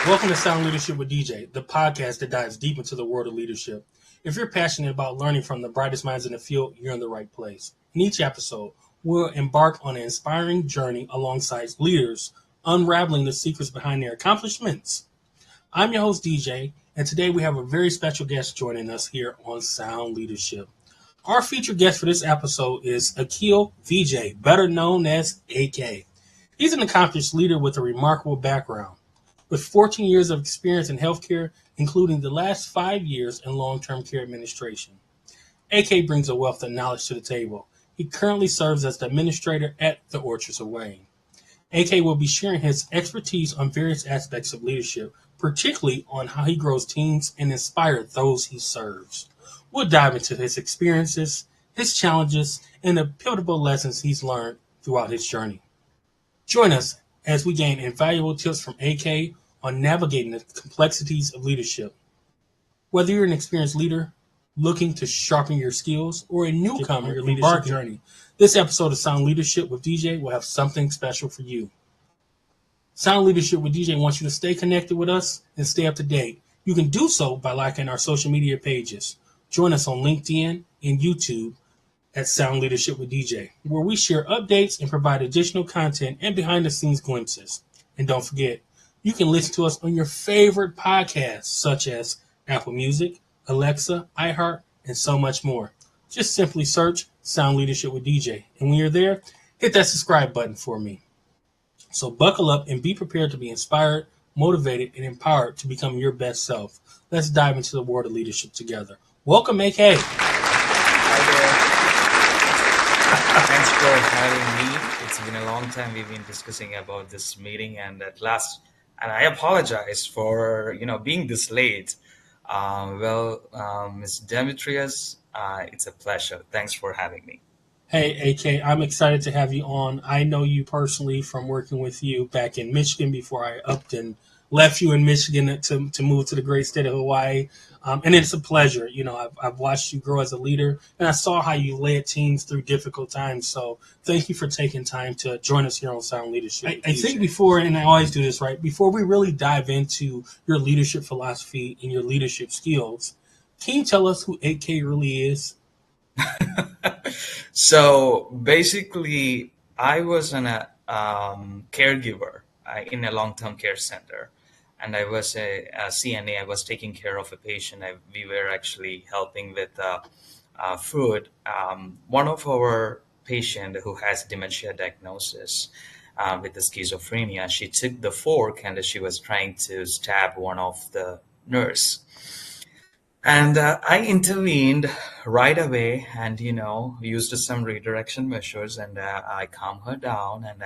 Welcome to Sound Leadership with DJ, the podcast that dives deep into the world of leadership. If you're passionate about learning from the brightest minds in the field, you're in the right place. In each episode, we'll embark on an inspiring journey alongside leaders, unraveling the secrets behind their accomplishments. I'm your host, DJ, and today we have a very special guest joining us here on Sound Leadership. Our featured guest for this episode is Akhil Vijay, better known as AK. He's an accomplished leader with a remarkable background. With 14 years of experience in healthcare, including the last 5 years in long-term care administration, AK brings a wealth of knowledge to the table. He currently serves as the administrator at the Orchards of Wayne. AK will be sharing his expertise on various aspects of leadership, particularly on how he grows teams and inspires those he serves. We'll dive into his experiences, his challenges, and the pivotal lessons he's learned throughout his journey. Join us as we gain invaluable tips from AK on navigating the complexities of leadership. Whether you're an experienced leader looking to sharpen your skills or a newcomer on your leadership journey, this episode of Sound Leadership with DJ will have something special for you. Sound Leadership with DJ wants you to stay connected with us and stay up to date. You can do so by liking our social media pages. Join us on LinkedIn and YouTube at Sound Leadership with DJ, where we share updates and provide additional content and behind-the-scenes glimpses. And don't forget, you can listen to us on your favorite podcasts, such as Apple Music, Alexa, iHeart, and so much more. Just simply search Sound Leadership with DJ. And when you're there, hit that subscribe button for me. So buckle up and be prepared to be inspired, motivated, and empowered to become your best self. Let's dive into the world of leadership together. Welcome, AK. Thanks for having me. It's been a long time we've been discussing about this meeting, and at last, and I apologize for being this late. Ms. Demetrius, it's a pleasure. Thanks for having me. Hey, AK, I'm excited to have you on. I know you personally from working with you back in Michigan before I upped and left you in Michigan to move to the great state of Hawaii. And it's a pleasure. I've watched you grow as a leader, and I saw how you led teams through difficult times. So thank you for taking time to join us here on Sound Leadership. I think before, and I always do this, right, before we really dive into your leadership philosophy and your leadership skills, can you tell us who AK really is? So basically, I was a caregiver in a long-term care center, and I was a CNA. I was taking care of a patient. We were actually helping with food. One of our patient who has dementia diagnosis with the schizophrenia, she took the fork and she was trying to stab one of the nurse. And I intervened right away and, used some redirection measures, and I calmed her down. And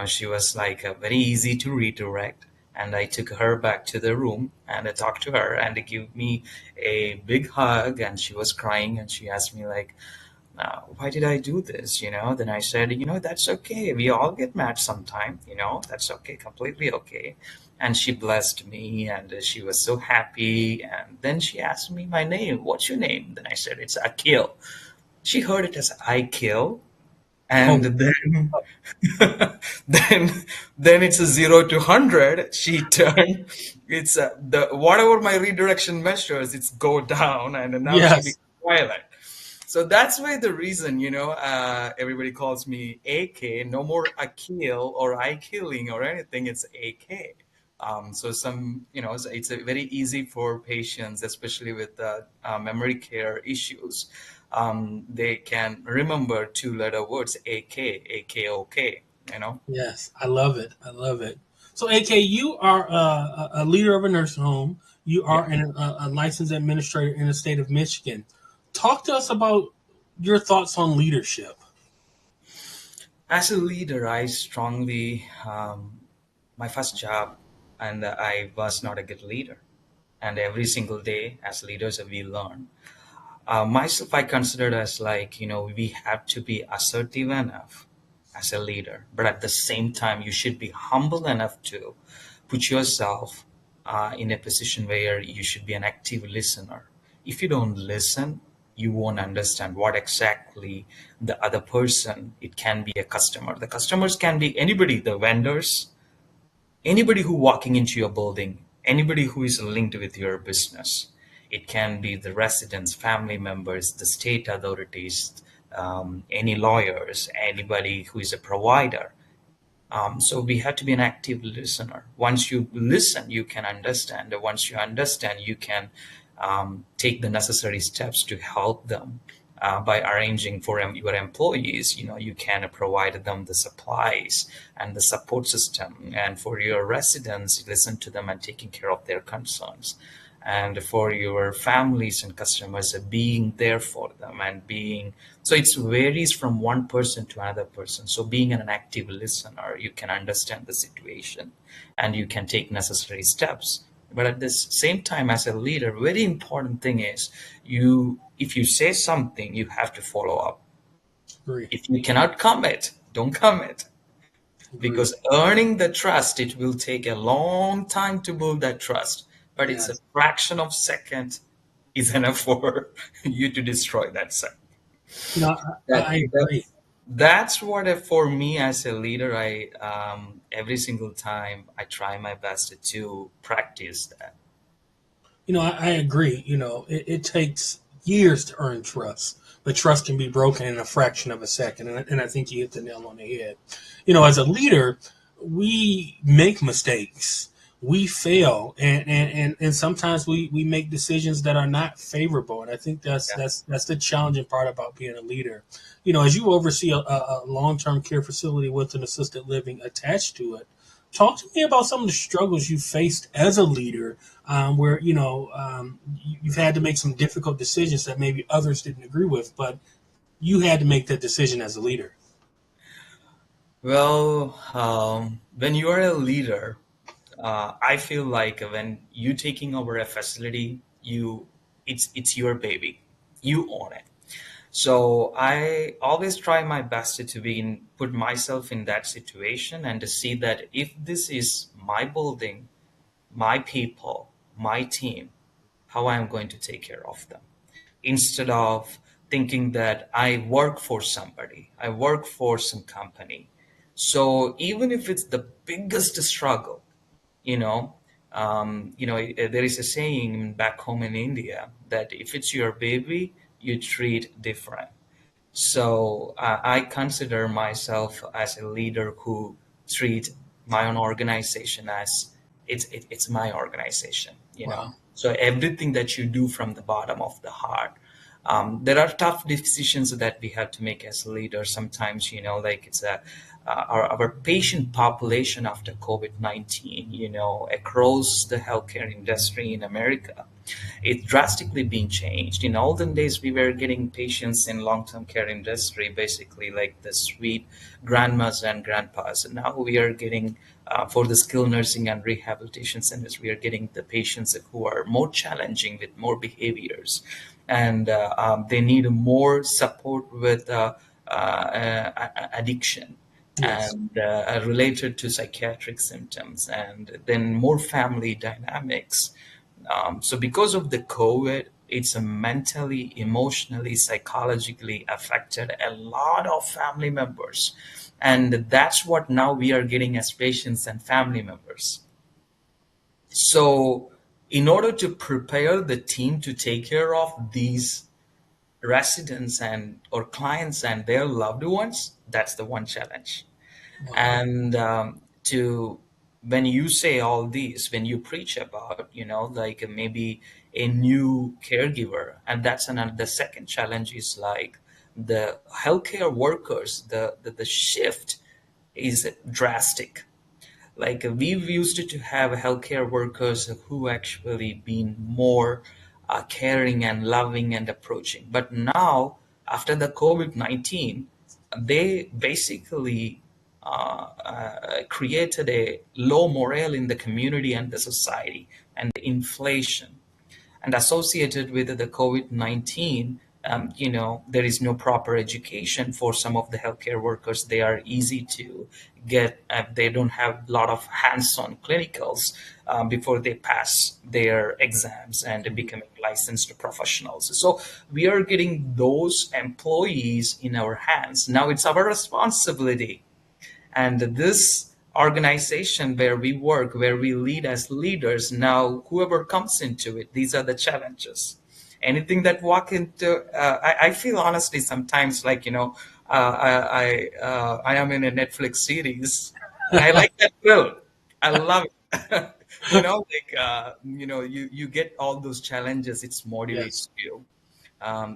she was like very easy to redirect. And I took her back to the room and I talked to her and it gave me a big hug, and she was crying and she asked me like, why did I do this? Then I said, that's okay. We all get mad sometime, that's okay, completely okay. And she blessed me and she was so happy. And then she asked me my name. What's your name? Then I said, it's Akhil. She heard it as I kill. And then, then it's a 0 to 100. She turned, it's the whatever my redirection measures, it's go down, and now she becomes violent. So that's why the reason, everybody calls me AK. No more Akhil or I killing or anything. It's AK. So it's a very easy for patients, especially with memory care issues. They can remember 2-letter words, AK, Yes, I love it. So, AK, you are a leader of a nursing home. You are a licensed administrator in the state of Michigan. Talk to us about your thoughts on leadership. As a leader, I strongly, my first job, and I was not a good leader. And every single day, as leaders, we learn. Myself, I consider it as like, we have to be assertive enough as a leader, but at the same time, you should be humble enough to put yourself in a position where you should be an active listener. If you don't listen, you won't understand what exactly the other person, it can be a customer. The customers can be anybody, the vendors, anybody who walking into your building, anybody who is linked with your business. It can be the residents, family members, the state authorities, any lawyers, anybody who is a provider. So we have to be an active listener. Once you listen, you can understand. And once you understand, you can take the necessary steps to help them by arranging for your employees. You can provide them the supplies and the support system. And for your residents, listen to them and taking care of their concerns. And for your families and customers, being there for them and being, so it varies from one person to another person. So being an active listener, you can understand the situation and you can take necessary steps. But at the same time, as a leader, very important thing is, if you say something, you have to follow up. Agree. If you cannot commit, don't commit. Agree. Because earning the trust, it will take a long time to build that trust, but it's a Yes. fraction of second is enough for you to destroy that second. You know, That, I that agree. that's what for me as a leader, I every single time I try my best to practice that. I agree. It takes years to earn trust, but trust can be broken in a fraction of a second. And I think you hit the nail on the head. As a leader, we make mistakes, we fail, and sometimes we make decisions that are not favorable. And I think Yeah. that's the challenging part about being a leader. As you oversee a long term care facility with an assisted living attached to it, talk to me about some of the struggles you faced as a leader, where you've had to make some difficult decisions that maybe others didn't agree with, but you had to make that decision as a leader. Well, when you are a leader, I feel like when you taking over a facility, it's your baby, you own it. So I always try my best to put myself in that situation and to see that if this is my building, my people, my team, how I'm going to take care of them. Instead of thinking that I work for somebody, I work for some company. So even if it's the biggest struggle, you know, there is a saying back home in India that if it's your baby, you treat different. So I consider myself as a leader who treat my own organization as it's my organization. Wow. So everything that you do from the bottom of the heart. There are tough decisions that we have to make as leaders. Sometimes, like it's our patient population after COVID-19, across the healthcare industry in America, it's drastically been changed. In olden days, we were getting patients in long-term care industry, basically like the sweet grandmas and grandpas. And now we are getting, for the skilled nursing and rehabilitation centers, we are getting the patients who are more challenging with more behaviors. And they need more support with addiction Yes. and related to psychiatric symptoms, and then more family dynamics. So because of the COVID, it's a mentally, emotionally, psychologically affected a lot of family members. And that's what now we are getting as patients and family members. So in order to prepare the team to take care of these residents and or clients and their loved ones, that's the one challenge. Wow. And to when you say all these, when you preach about, like maybe a new caregiver, and that's another. The second challenge is like the healthcare workers, the shift is drastic. Like we've used to have healthcare workers who actually been more caring and loving and approaching. But now, after the COVID-19, they basically created a low morale in the community and the society, and the inflation and associated with the COVID-19, there is no proper education for some of the healthcare workers. They are easy to get. They don't have a lot of hands-on clinicals before they pass their exams and becoming licensed professionals. So we are getting those employees in our hands. Now it's our responsibility, and this organization where we work, where we lead as leaders, now whoever comes into it, these are the challenges. Anything that walk into, I feel honestly sometimes like, I am in a Netflix series. I like that thrill. I love it. You get all those challenges. It Yes. motivates you.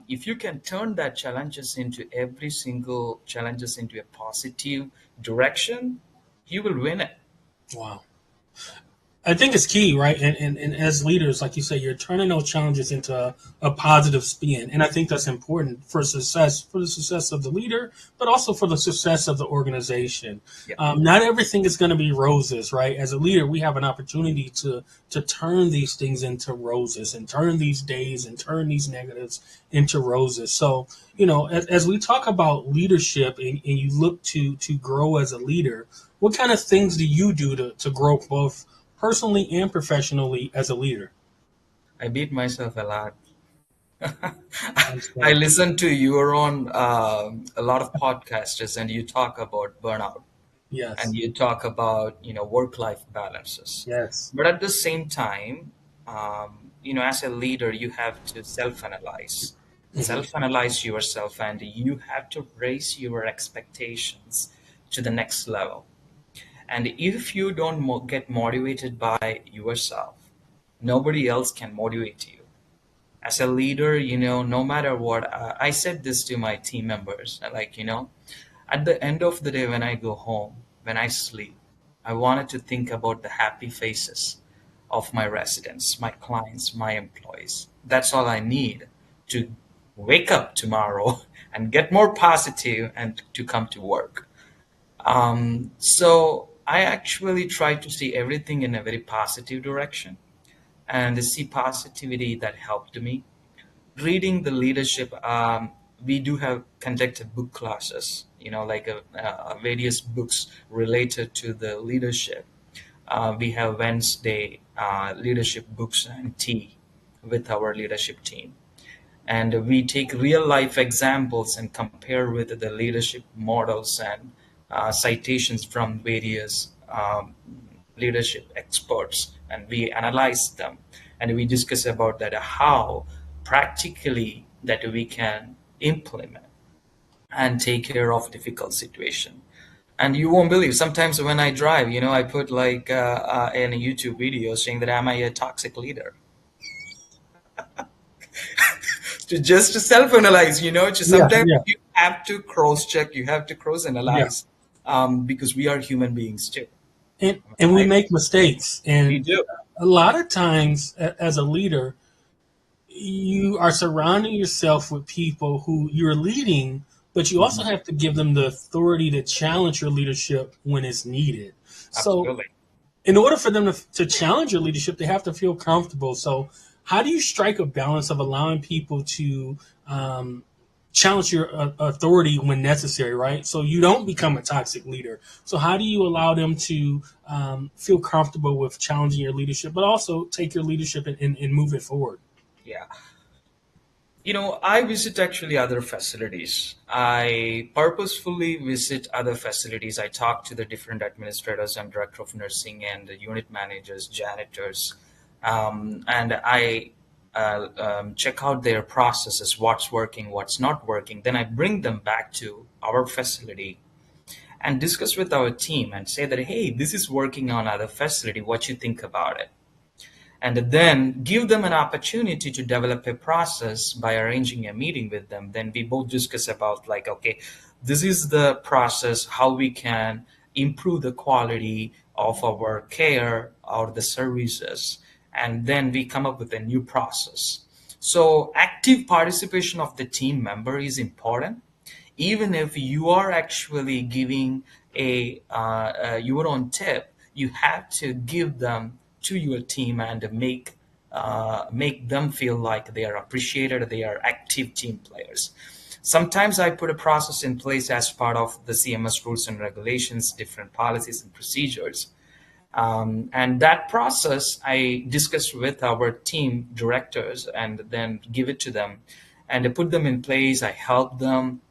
If you can turn that challenges into every single challenges into a positive direction, you will win it. Wow. I think it's key, right? And as leaders, like you say, you're turning those challenges into a positive spin. And I think that's important for the success of the leader, but also for the success of the organization. Yeah, Not everything is going to be roses, right? As a leader, we have an opportunity to turn these things into roses and turn these days and turn these negatives into roses. So, as we talk about leadership and you look to grow as a leader, what kind of things do you do to grow both personally and professionally as a leader? I beat myself a lot. I Understand. listen to your own a lot of podcasters, and you talk about burnout, and Yes. you talk about work-life balances. Yes. But at the same time, as a leader, you have to Hmm. self-analyze yourself, and you have to raise your expectations to the next level. And if you don't get motivated by yourself, nobody else can motivate you. As a leader, no matter what, I said this to my team members, like, at the end of the day, when I go home, when I sleep, I wanted to think about the happy faces of my residents, my clients, my employees. That's all I need to wake up tomorrow and get more positive and to come to work. So I actually try to see everything in a very positive direction and see positivity that helped me. Reading the leadership, we do have conducted book classes, like various books related to the leadership. We have Wednesday leadership books and tea with our leadership team. And we take real life examples and compare with the leadership models and citations from various leadership experts, and we analyze them, and we discuss about that how practically that we can implement and take care of difficult situation. And you won't believe, sometimes when I drive, I put like in a YouTube video saying that am I a toxic leader, to just to self-analyze, to Yeah. sometimes Yeah. you have to cross check, you have to cross Yeah. analyze, because we are human beings too, And we right? make mistakes, We and do. a lot of times, as a leader, you are surrounding yourself with people who you're leading, but you also Mhm. have to give them the authority to challenge your leadership when it's needed. So, Absolutely. in order for them to challenge your leadership, they have to feel comfortable. So, how do you strike a balance of allowing people to challenge your authority when necessary, right? So you don't become a toxic leader. So, how do you allow them to feel comfortable with challenging your leadership, but also take your leadership and move it forward? Yeah. I visit actually other facilities. I purposefully visit other facilities. I talk to the different administrators and director of nursing and the unit managers, janitors, and I check out their processes, what's working, what's not working. Then I bring them back to our facility and discuss with our team and say that, hey, this is working on other facility. What you think about it? And then give them an opportunity to develop a process by arranging a meeting with them. Then we both discuss about like, okay, this is the process, how we can improve the quality of our care or the services, and then we come up with a new process. So active participation of the team member is important, even if you are actually giving your own tip. You have to give them to your team and make them feel like they are appreciated, they are active team players. Sometimes I put a process in place as part of the CMS rules and regulations, different policies and procedures, and that process I discuss with our team directors and then give it to them and I put them in place. I help them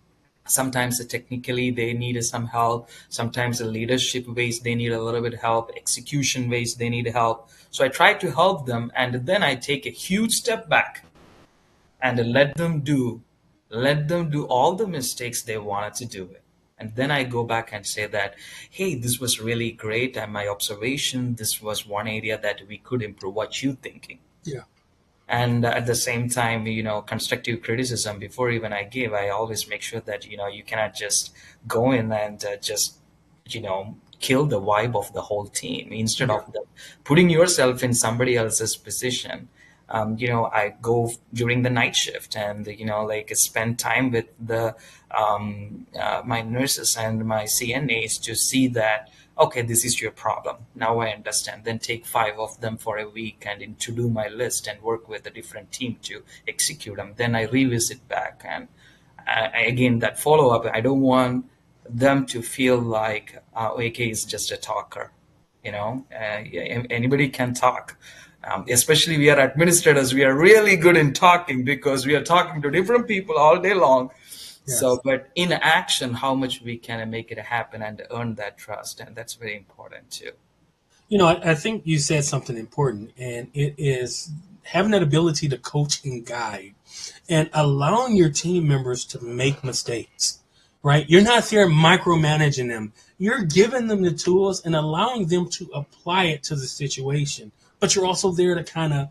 Sometimes technically they need some help. Sometimes the leadership ways they need a little bit help. Execution ways they need help. So I try to help them, and then I take a huge step back and let them do all the mistakes they wanted to do it. And then I go back and say that, hey, this was really great, and my observation, this was one area that we could improve. What you thinking? Yeah. And at the same time, constructive criticism, before even I give, I always make sure that you cannot just go in and just kill the vibe of the whole team. Instead Yeah. of putting yourself in somebody else's position, I go during the night shift and like spend time with the my nurses and my CNAs to see that, okay, this is your problem. Now I understand. Then take 5 of them for a week and to do my list and work with a different team to execute them. Then I revisit back, and again, that follow up. I don't want them to feel like AK is just a talker. Anybody can talk. Especially we are administrators, we are really good in talking because we are talking to different people all day long. Yes. So, but in action, how much we can make it happen and earn that trust, and that's very important too. I think you said something important, and it is having that ability to coach and guide and allowing your team members to make mistakes, right? You're not there micromanaging them. You're giving them the tools and allowing them to apply it to the situation, but you're also there to kind of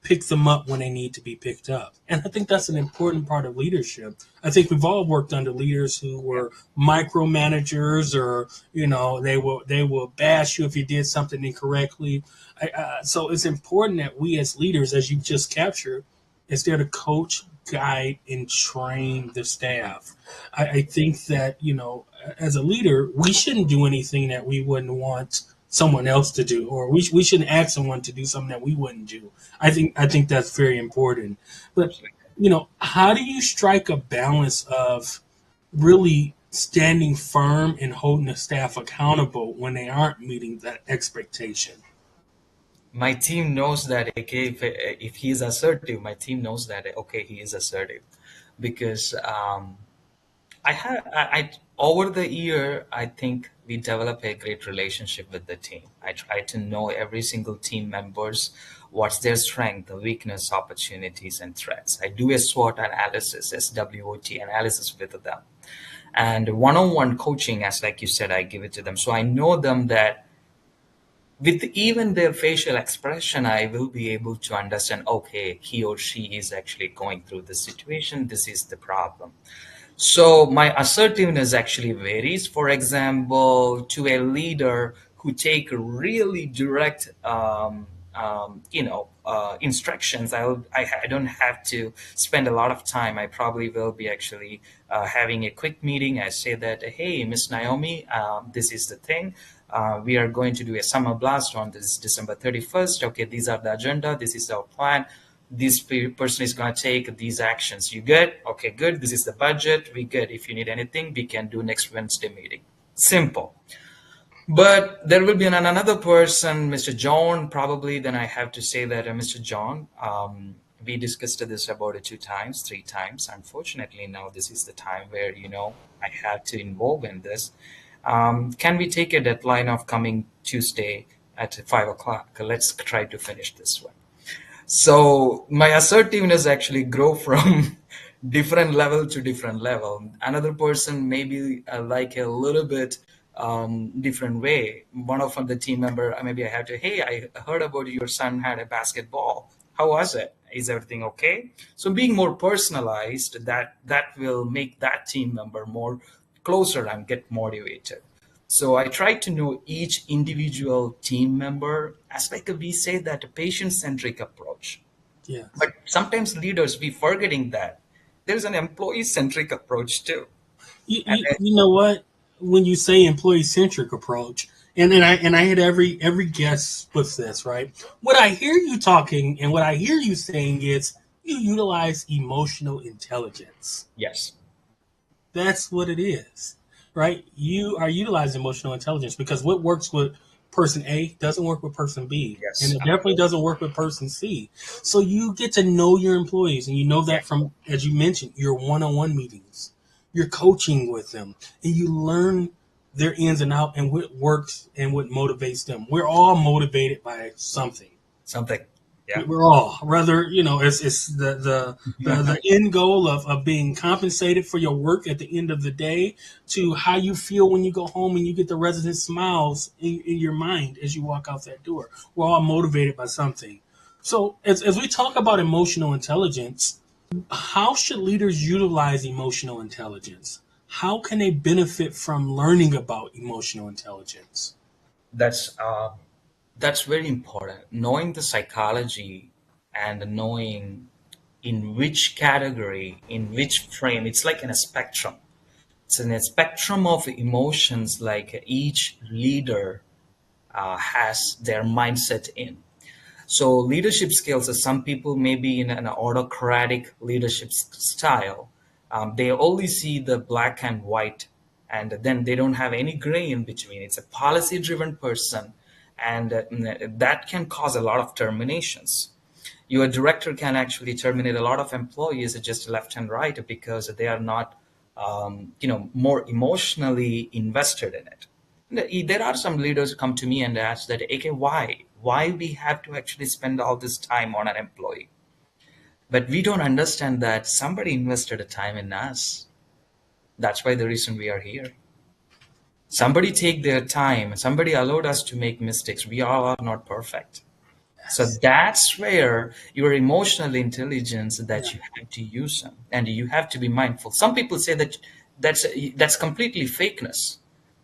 pick them up when they need to be picked up. And I think that's an important part of leadership. I think we've all worked under leaders who were micromanagers, or they will bash you if you did something incorrectly. So it's important that we as leaders, as you just captured, is there to coach, guide, and train the staff. I think that as a leader, we shouldn't do anything that we wouldn't want someone else to do, or we shouldn't ask someone to do something that we wouldn't do. I think that's very important. But how do you strike a balance of really standing firm and holding the staff accountable when they aren't meeting that expectation? My team knows that, okay, if he is assertive, my team knows that, okay, he is assertive, because over the year, I think we develop a great relationship with the team. I try to know every single team members, what's their strength, weakness, opportunities, and threats. I do a SWOT analysis, SWOT analysis with them. And one-on-one coaching, as like you said, I give it to them. So I know them that with even their facial expression, I will be able to understand, okay, he or she is actually going through the situation. This is the problem. So my assertiveness actually varies. For example, to a leader who take really direct, instructions, I don't have to spend a lot of time. I probably will be actually having a quick meeting. I say that, hey, Miss Naomi, this is the thing. We are going to do a summer blast on this December 31st. Okay, these are the agenda. This is our plan. This person is going to take these actions. You good? Okay, good. This is the budget. We good. If you need anything, we can do next Wednesday meeting. Simple. But there will be another person, Mr. John, probably. Then I have to say that, Mr. John, we discussed this about 2 times, 3 times. Unfortunately, now this is the time where, I have to involve in this. Can we take a deadline of coming Tuesday at 5 o'clock? Let's try to finish this one. So my assertiveness actually grow from different level to different level. Another person maybe like a little bit different way. One of the team member, maybe I have to, hey, I heard about your son had a basketball. How was it? Is everything okay? So being more personalized, that will make that team member more closer and get motivated. So I try to know each individual team member as we say that a patient-centric approach. Yes. But sometimes leaders, we forgetting that there's an employee-centric approach too. You know what? When you say employee-centric approach, and I had every guest with this, right? What I hear you talking and what I hear you saying is you utilize emotional intelligence. Yes. That's what it is, right? You are utilizing emotional intelligence because what works with person A doesn't work with person B. Yes. And it definitely doesn't work with person C. So you get to know your employees, and you know that from, as you mentioned, your one-on-one meetings. you're coaching with them, and you learn their ins and out and what works and what motivates them. We're all motivated by something. Something. Yeah. We're all rather, it's the end goal of being compensated for your work at the end of the day, to how you feel when you go home and you get the resident smiles in your mind as you walk out that door. We're all motivated by something. So as we talk about emotional intelligence, how should leaders utilize emotional intelligence? How can they benefit from learning about emotional intelligence? That's that's very important. Knowing the psychology and knowing in which category, in which frame, it's like in a spectrum. It's in a spectrum of emotions, like each leader has their mindset in. So leadership skills, some people may be in an autocratic leadership style. They only see the black and white, and then they don't have any gray in between. It's a policy-driven person, and that can cause a lot of terminations. Your director can actually terminate a lot of employees just left and right because they are not, more emotionally invested in it. There are some leaders who come to me and ask that, okay, why we have to actually spend all this time on an employee? But we don't understand that somebody invested a time in us. That's why the reason we are here. Somebody take their time. Somebody allowed us to make mistakes. We all are not perfect. So that's where your emotional intelligence Yeah. that you have to use them, and you have to be mindful. Some people say that that's completely fakeness.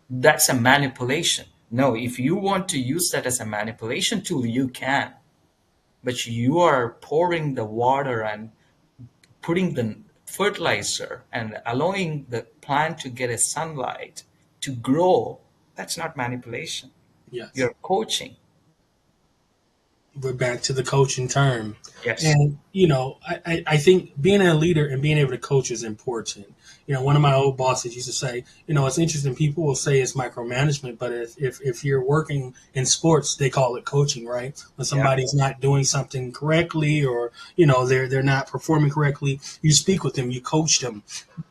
That's a manipulation. No, if you want to use that as a manipulation tool, you can. But you are pouring the water and putting the fertilizer and allowing the plant to get a sunlight to grow. That's not manipulation. Yes. You're coaching. We're back to the coaching term. Yes. And, I think being a leader and being able to coach is important. One of my old bosses used to say, it's interesting. People will say it's micromanagement, but if you're working in sports, they call it coaching, right? When Yeah. somebody's not doing something correctly, or, they're not performing correctly, you speak with them, you coach them.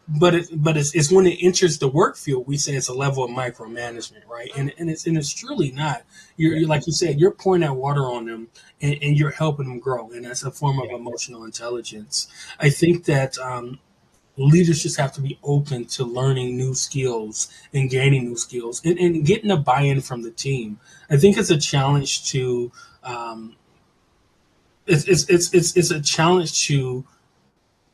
But it's when it enters the work field, we say it's a level of micromanagement, right? And it's truly not. You're like you said, you're pouring that water on them, and you're helping them grow, and that's a form of Yeah. emotional intelligence. I think that leaders just have to be open to learning new skills and gaining new skills, and getting a buy-in from the team. I think it's a challenge to um, it's a challenge to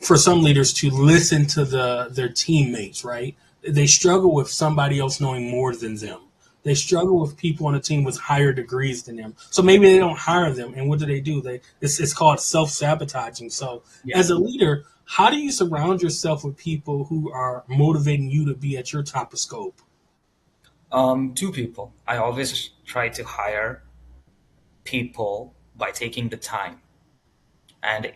for some leaders to listen to their teammates, right? They struggle with somebody else knowing more than them. They struggle with people on a team with higher degrees than them. So maybe they don't hire them. And what do? It's called self-sabotaging. So Yeah. as a leader, how do you surround yourself with people who are motivating you to be at your top of scope? Two people. I always try to hire people by taking the time, and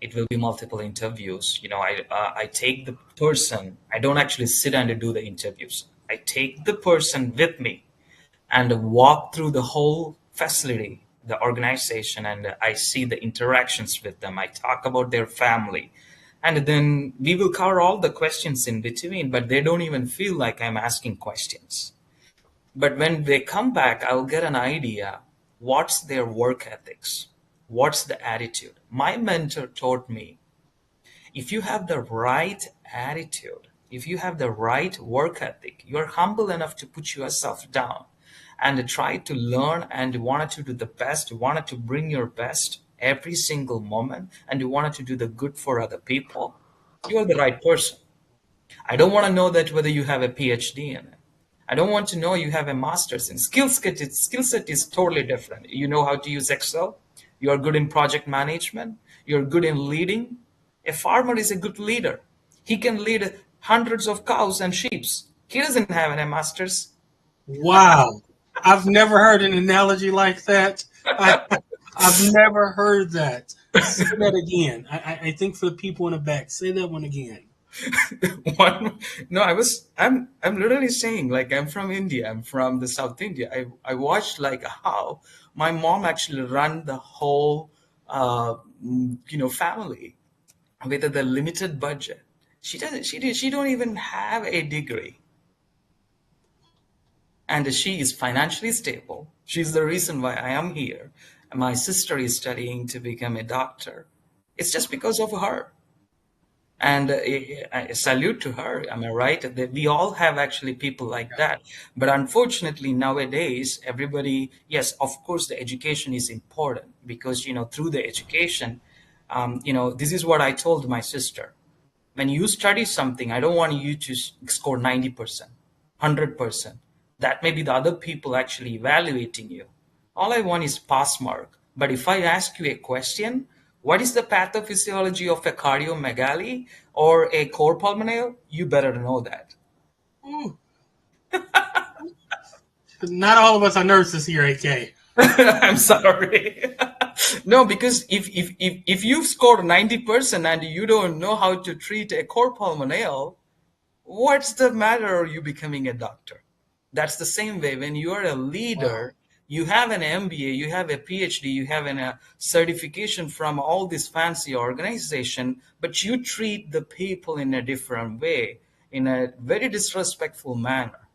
it will be multiple interviews. I take the person. I don't actually sit and do the interviews. I take the person with me and walk through the whole facility, the organization, and I see the interactions with them. I talk about their family. And then we will cover all the questions in between, but they don't even feel like I'm asking questions. But when they come back, I'll get an idea what's their work ethics, what's the attitude. My mentor taught me if you have the right attitude, if you have the right work ethic, you're humble enough to put yourself down and try to learn, and you wanted to do the best, you wanted to bring your best every single moment, and you wanted to do the good for other people, you're the right person. I don't want to know that whether you have a PhD in it. I don't want to know you have a master's in skill set is totally different. You know how to use Excel. You are good in project management. You're good in leading. A farmer is a good leader. He can lead hundreds of cows and sheep. He doesn't have a master's. Wow. I've never heard an analogy like that. I've never heard that. Say that again. I think for the people in the back, say that one again. One, no, I'm literally saying, like, I'm from India. I'm from the South India. I watched like how my mom actually run the whole family with the limited budget. She don't even have a degree, and she is financially stable. She's the reason why I am here. My sister is studying to become a doctor. It's just because of her. And I salute to her. Am I right? That we all have actually people like that. But unfortunately, nowadays, everybody, yes, of course, the education is important because, through the education, this is what I told my sister. When you study something, I don't want you to score 90%, 100%. That may be the other people actually evaluating you. All I want is pass mark. But if I ask you a question, what is the pathophysiology of a cardiomegaly or a core pulmonale? You better know that. Ooh, not all of us are nurses here, AK. I'm sorry. No, because if you've scored 90% and you don't know how to treat a core pulmonale, what's the matter of you becoming a doctor? That's the same way when you are a Wow. leader, you have an MBA, you have a PhD, you have a certification from all this fancy organization, but you treat the people in a different way, in a very disrespectful manner,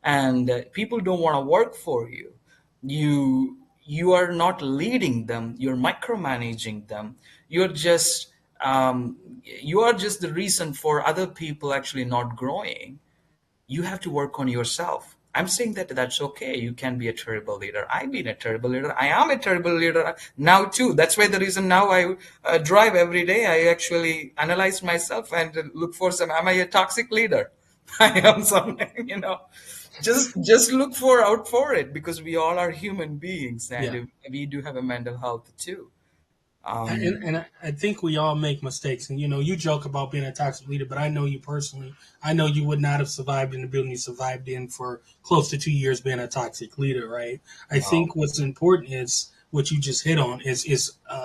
and people don't want to work for you. You are not leading them, you're micromanaging them. You are just the reason for other people actually not growing. You have to work on yourself. I'm saying that that's okay. You can be a terrible leader. I've been a terrible leader. I am a terrible leader now too. That's why the reason now I drive every day. I actually analyze myself and look for some. Am I a toxic leader? I am something. Just look for out for it because we all are human beings Yeah. and we do have a mental health too. And, Um, and I think we all make mistakes. And, you joke about being a toxic leader, but I know you personally. I know you would not have survived in the building you survived in for close to 2 years being a toxic leader, right? I wow, think what's important is what you just hit on is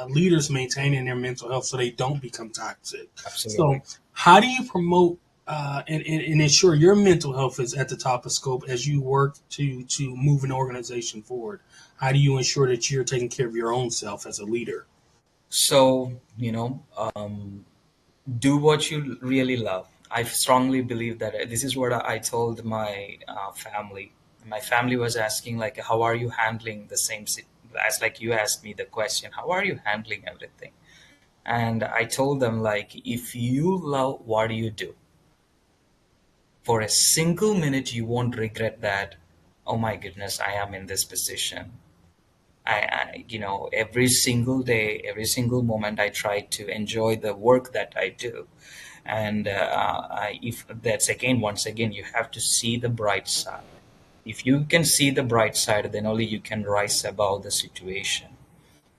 leaders maintaining their mental health so they don't become toxic. absolutely. So, how do you promote and ensure your mental health is at the top of scope as you work to move an organization forward? How do you ensure that you're taking care of your own self as a leader? So, do what you really love. I strongly believe that this is what I told my family. My family was asking like, "How are you handling the same?" As like you asked me the question, "How are you handling everything?" And I told them like, if you love what you do, for a single minute you won't regret that. Oh my goodness, I am in this position. Every single day, every single moment, I try to enjoy the work that I do. And if that's again, once again, you have to see the bright side. If you can see the bright side, then only you can rise above the situation.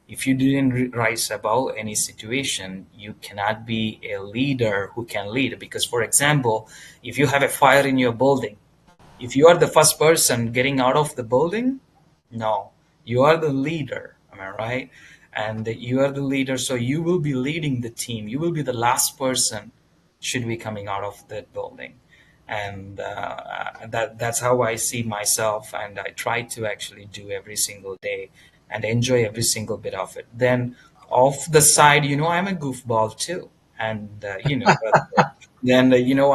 If you didn't rise above any situation, you cannot be a leader who can lead. Because, for example, if you have a fire in your building, if you are the first person getting out of the building, no, you are the leader. Am I right? And you are the leader, so you will be leading the team. You will be the last person should be coming out of that building. And that's how I see myself, and I try to actually do every single day and enjoy every single bit of it. Then off the side, I'm a goofball too, and then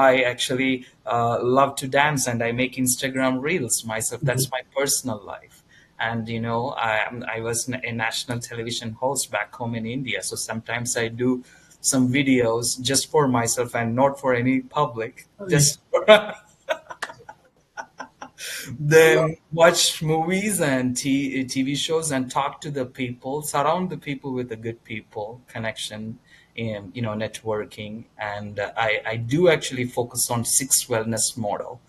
I actually love to dance and I make Instagram reels myself. That's my personal life. And I was a national television host back home in India, so sometimes I do some videos just for myself and not for any public, just for then watch movies and TV shows and talk to the people, surround the people with the good people, connection, and networking. And I do actually focus on six wellness model.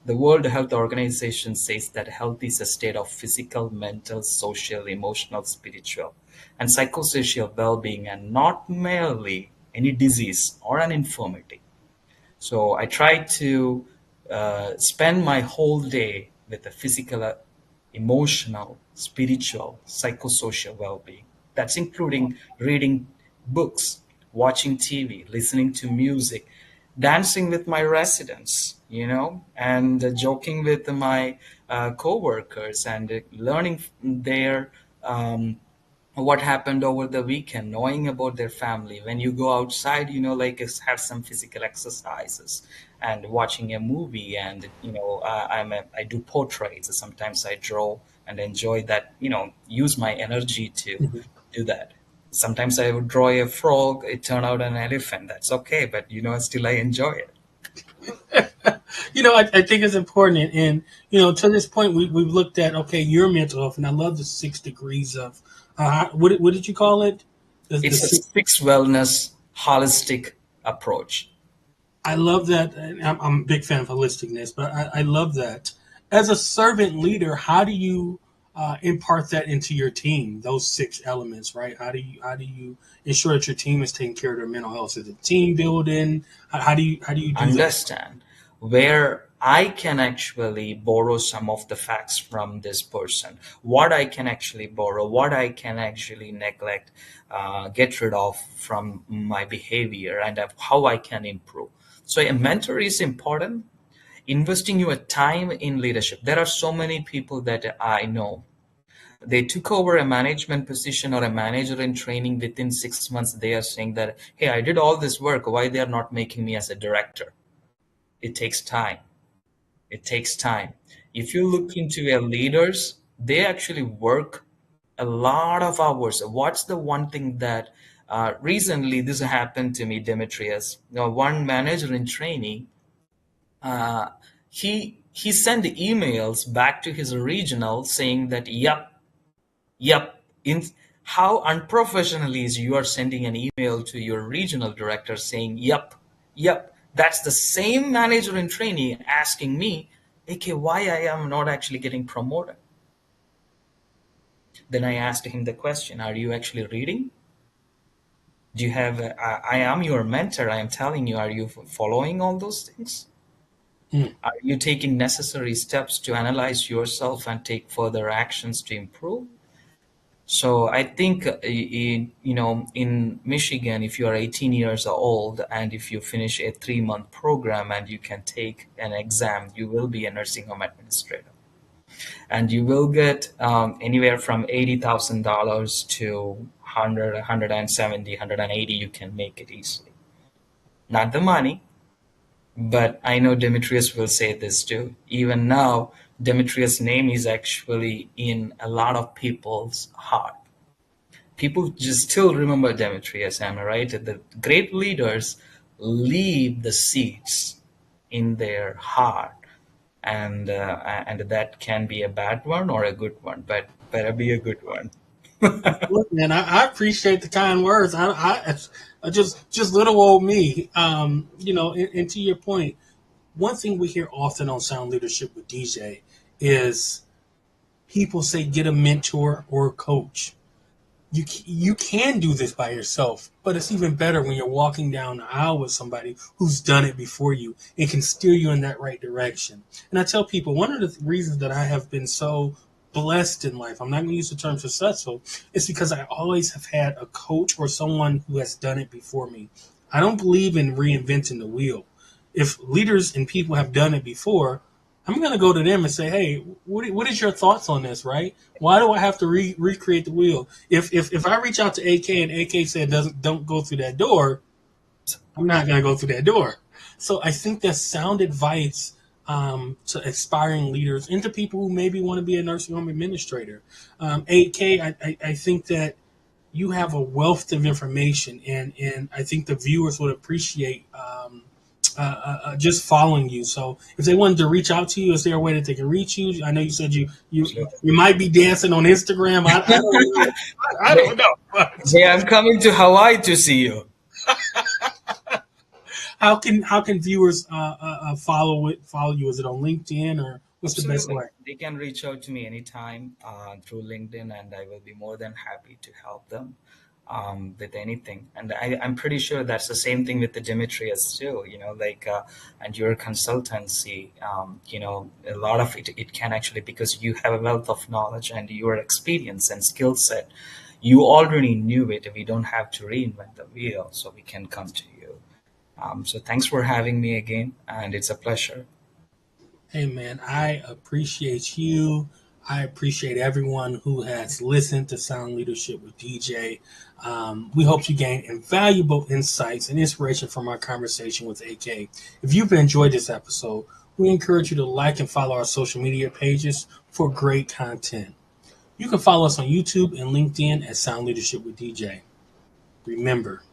The World Health Organization says that health is a state of physical, mental, social, emotional, spiritual, and psychosocial well-being, and not merely any disease or an infirmity. So I try to spend my whole day with the physical, emotional, spiritual, psychosocial well-being. That's including reading books, watching TV, listening to music, dancing with my residents, and joking with my coworkers and learning their um, what happened over the weekend, knowing about their family. When you go outside, like have some physical exercises and watching a movie. And I do portraits. Sometimes I draw and enjoy that. Use my energy to do that. Sometimes I would draw a frog. It turned out an elephant. That's okay, but still I enjoy it. I think it's important. And to this point, we've looked at, okay, your mental health, and I love the 6 degrees of, what did you call it? The It's a six, six wellness holistic approach. I love that. And I'm a big fan of holisticness, but I love that. As a servant leader, how do you impart that into your team? Those 6 elements, right? How do you ensure that your team is taking care of their mental health? Is it team building? How do you do that? Understand where I can actually borrow some of the facts from this person, what I can actually borrow, what I can actually neglect, get rid of from my behavior, and of how I can improve. So, a mentor is important. Investing your time in leadership. There are so many people that I know. They took over a management position or a manager in training within 6 months. They are saying that, hey, I did all this work. Why they are not making me as a director? It takes time. It takes time. If you look into their leaders, they actually work a lot of hours. What's the one thing that recently this happened to me, Demetrius? One manager in training, uh, he sent emails back to his regional saying that, yep. In how unprofessional is you are sending an email to your regional director saying, yep. That's the same manager in training asking me, AK, why I am not actually getting promoted. Then I asked him the question, are you actually reading? Do you have, I am your mentor. I am telling you, are you following all those things? Hmm. Are you taking necessary steps to analyze yourself and take further actions to improve? So I think in Michigan, if you are 18 years old and if you finish a 3-month program and you can take an exam, you will be a nursing home administrator, and you will get anywhere from $80,000 to 100, 170, 180. You can make it easily. Not the money, but I know Demetrius will say this too. Even now, Demetrius' name is actually in a lot of people's heart. People just still remember Demetrius, am I right? The great leaders leave the seeds in their heart, and that can be a bad one or a good one, but better be a good one. Look, man, I appreciate the kind words. I just little old me. And to your point, one thing we hear often on Sound Leadership with DJ is people say get a mentor or a coach. You can do this by yourself, but it's even better when you're walking down the aisle with somebody who's done it before you and can steer you in that right direction. And I tell people one of the reasons that I have been so blessed in life, I'm not going to use the term successful, is because I always have had a coach or someone who has done it before me. I don't believe in reinventing the wheel. If leaders and people have done it before, I'm going to go to them and say, hey, what is your thoughts on this, right? Why do I have to recreate the wheel? If I reach out to AK and AK said don't go through that door, I'm not going to go through that door. So I think that's sound advice to aspiring leaders and to people who maybe want to be a nursing home administrator. AK, I think that you have a wealth of information, and I think the viewers would appreciate just following you. So if they wanted to reach out to you, is there a way that they can reach you? I know you said you might be dancing on Instagram. I don't know. I Hey, don't know. hey, I'm coming to Hawaii to see you. How can viewers follow you? Is it on LinkedIn or what's the best Absolutely. way? They can reach out to me anytime through LinkedIn, and I will be more than happy to help them with anything. And I'm pretty sure that's the same thing with the Demetrius too, and your consultancy, a lot of it can actually, because you have a wealth of knowledge and your experience and skill set, you already knew it. We don't have to reinvent the wheel, so we can come to you. So thanks for having me again, and it's a pleasure. Hey man, I appreciate you. I appreciate everyone who has listened to Sound Leadership with DJ. We hope you gain invaluable insights and inspiration from our conversation with AK. If you've enjoyed this episode, we encourage you to like and follow our social media pages for great content. You can follow us on YouTube and LinkedIn at Sound Leadership with DJ. Remember,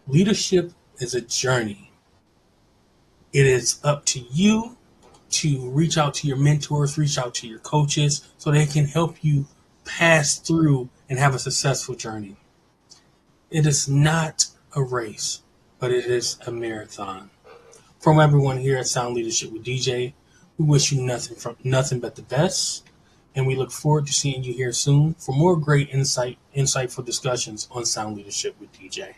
leadership is a journey. It is up to you to reach out to your mentors, reach out to your coaches so they can help you pass through and have a successful journey. It is not a race, but it is a marathon. From everyone here at Sound Leadership with DJ, we wish you nothing but the best, and we look forward to seeing you here soon for more great insightful discussions on Sound Leadership with DJ.